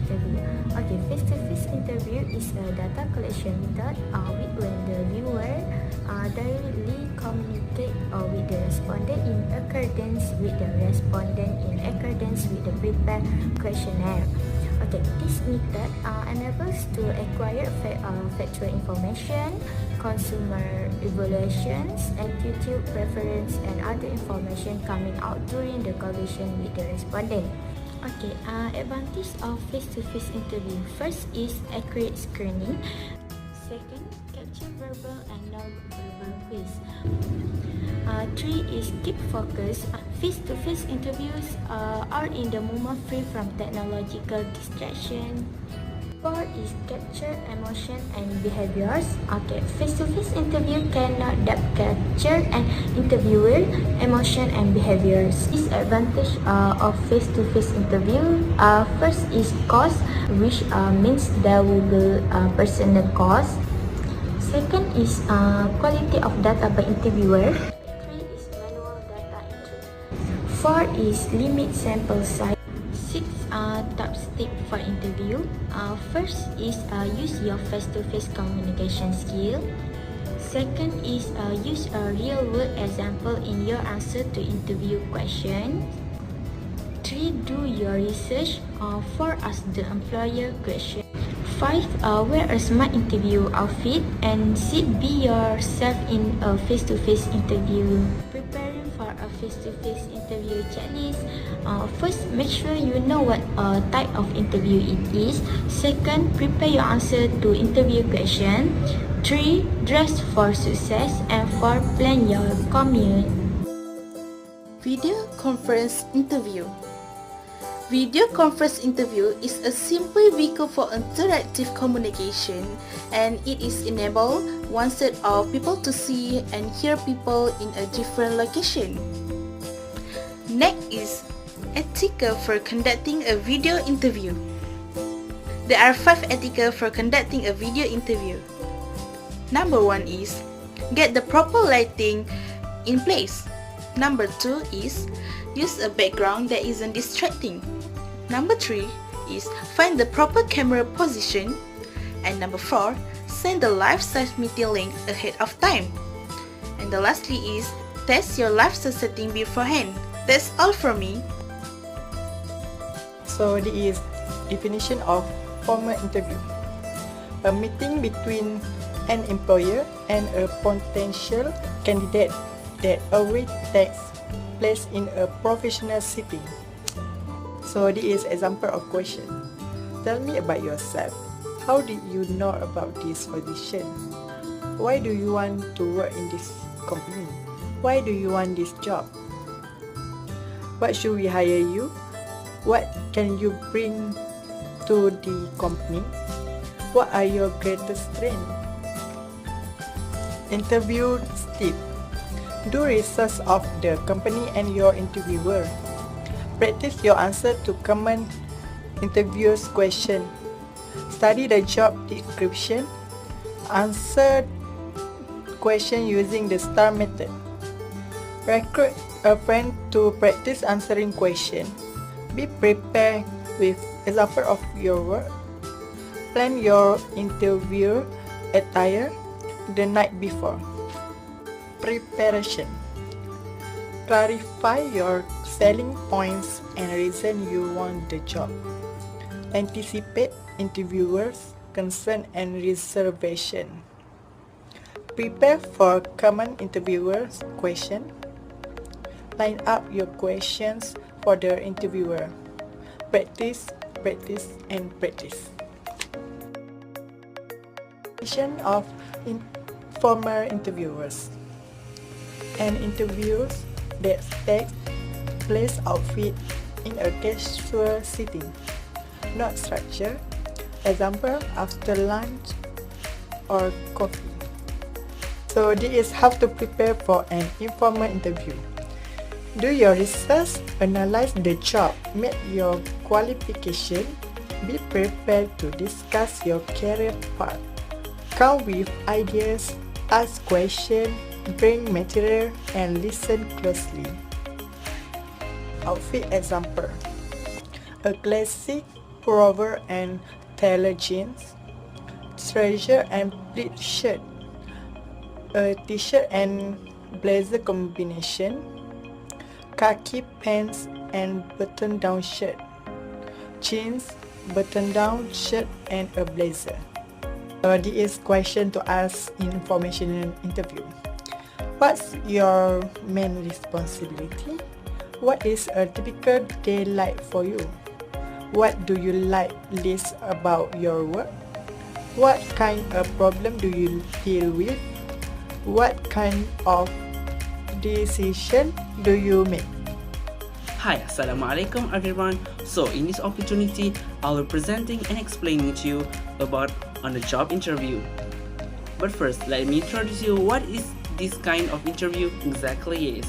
interview. Okay, face-to-face interview is a data collection method when the viewer directly communicate with the respondent in accordance with the prepared questionnaire. Okay, this method enables to acquire factual information, consumer evaluations, attitude preference, and other information coming out during the conversation with the respondent. Okay, advantage of face-to-face interview. First is accurate screening. Second, capture verbal and non-verbal quiz. Three is keep focus. Face-to-face interviews are in the moment free from technological distraction. Four is capture emotion and behaviors. Okay, face-to-face interview cannot capture an interviewer emotion and behaviors. Disadvantage of face-to-face interview. First is cost, which means there will be personal cost. Second is quality of data by interviewer. Three is manual data entry. Four is limit sample size. Six top tips for interview. First is use your face-to-face communication skill. Second is use a real-world example in your answer to interview questions. 3. Do your research. 4. Ask the employer question. 5. Wear a smart interview outfit. And 6. Be yourself in a face-to-face interview. Preparing for a face-to-face interview checklist. First, make sure you know what type of interview it is. Second, prepare your answer to interview question. 3. Dress for success. And 4. Plan your commute. Video conference interview. Video conference interview is a simple vehicle for interactive communication, and it is enable one set of people to see and hear people in a different location. Next is etiquette for conducting a video interview. There are 5 etiquette for conducting a video interview. Number 1 is get the proper lighting in place. Number 2 is use a background that isn't distracting. Number 3 is find the proper camera position. And number 4, send the live-size meeting link ahead of time. And the lastly is test your live-size setting beforehand. That's all from me. So this is definition of formal interview. A meeting between an employer and a potential candidate that always takes place in a professional setting. So this is example of question. Tell me about yourself. How did you know about this position? Why do you want to work in this company? Why do you want this job? What should we hire you? What can you bring to the company? What are your greatest strengths? Interview tip. Do research of the company and your interviewer. Practice your answer to common interviewers' question. Study the job description. Answer question using the STAR method. Recruit a friend to practice answering question. Be prepared with example of your work. Plan your interview attire the night before. Preparation. Clarify your selling points and reason you want the job. Anticipate interviewers' concern and reservation. Prepare for common interviewers' question. Line up your questions for the interviewer. Practice, practice, and practice. Of informal interviewers. An interviews that takes place outfit in a casual setting, not structure. Example, after lunch or coffee. So this is how to prepare for an informal interview. Do your research, analyze the job, make your qualification, be prepared to discuss your career path. Come with ideas, ask questions, bring material, and listen closely. Outfit example. A classic pullover and tailor jeans, trouser and pleat shirt, a t-shirt and blazer combination, khaki pants and button-down shirt, jeans, button-down shirt and a blazer. This is question to ask in information interview. What's your main responsibility? What is a typical day like for you? What do you like least about your work? What kind of problem do you deal with? What kind of decision do you make? Hi, Assalamualaikum everyone. So in this opportunity, I will be presenting and explaining to you about on the job interview. But first, let me introduce you what is this kind of interview exactly is.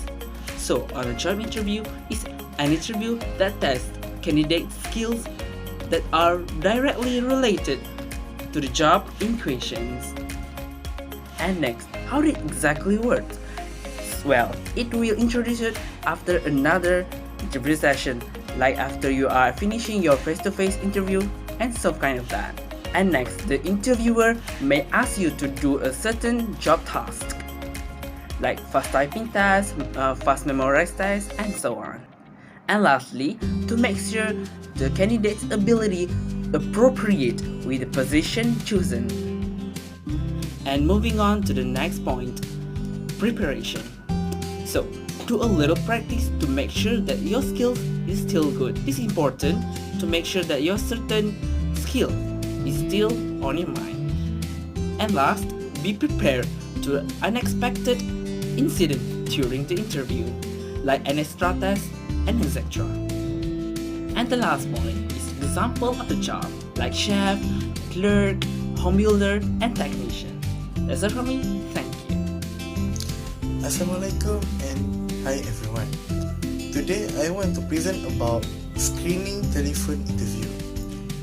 So on a job interview is an interview that tests candidate skills that are directly related to the job in questions. And next, how it exactly works? Well, it will introduce you after another interview session, like after you are finishing your face-to-face interview and some kind of that. And next, the interviewer may ask you to do a certain job task, like fast typing task, fast memorize task, and so on. And lastly, to make sure the candidate's ability appropriate with the position chosen. And moving on to the next point, preparation. So, do a little practice to make sure that your skills is still good. It's important to make sure that your certain skill is still on your mind. And last, be prepared to unexpected incident during the interview, like an extra test and etc. And the last point is example of the job, like chef, clerk, home builder, and technician. That's it from me. Thank you. Assalamualaikum and hi everyone. Today I want to present about screening telephone interview.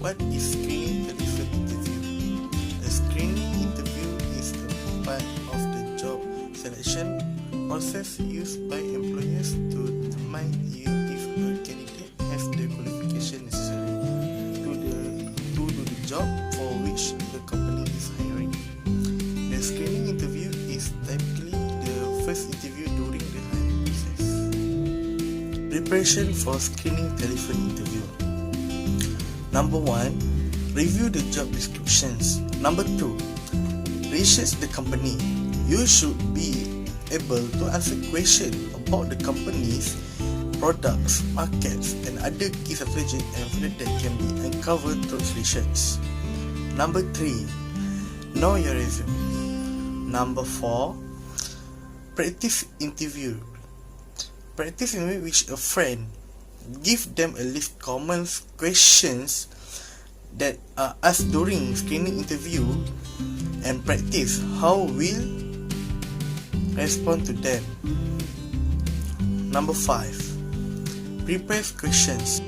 What is screening telephone interview? A screening interview is a part of the job selection process used by employers to determine if a candidate has the qualification necessary to do the job for which the company is hiring. The screening interview is typically the first interview during the hiring process. Preparation for screening telephone interview. Number 1, review the job descriptions. Number 2, research the company. You should be able to answer questions about the company's products, markets, and other key strategic information that can be uncovered through research. Number 3, know your resume. Number 4, practice interview. Practice in which a friend give them a list common questions that are asked during screening interview and practice how will respond to them. Number 5, prepare questions.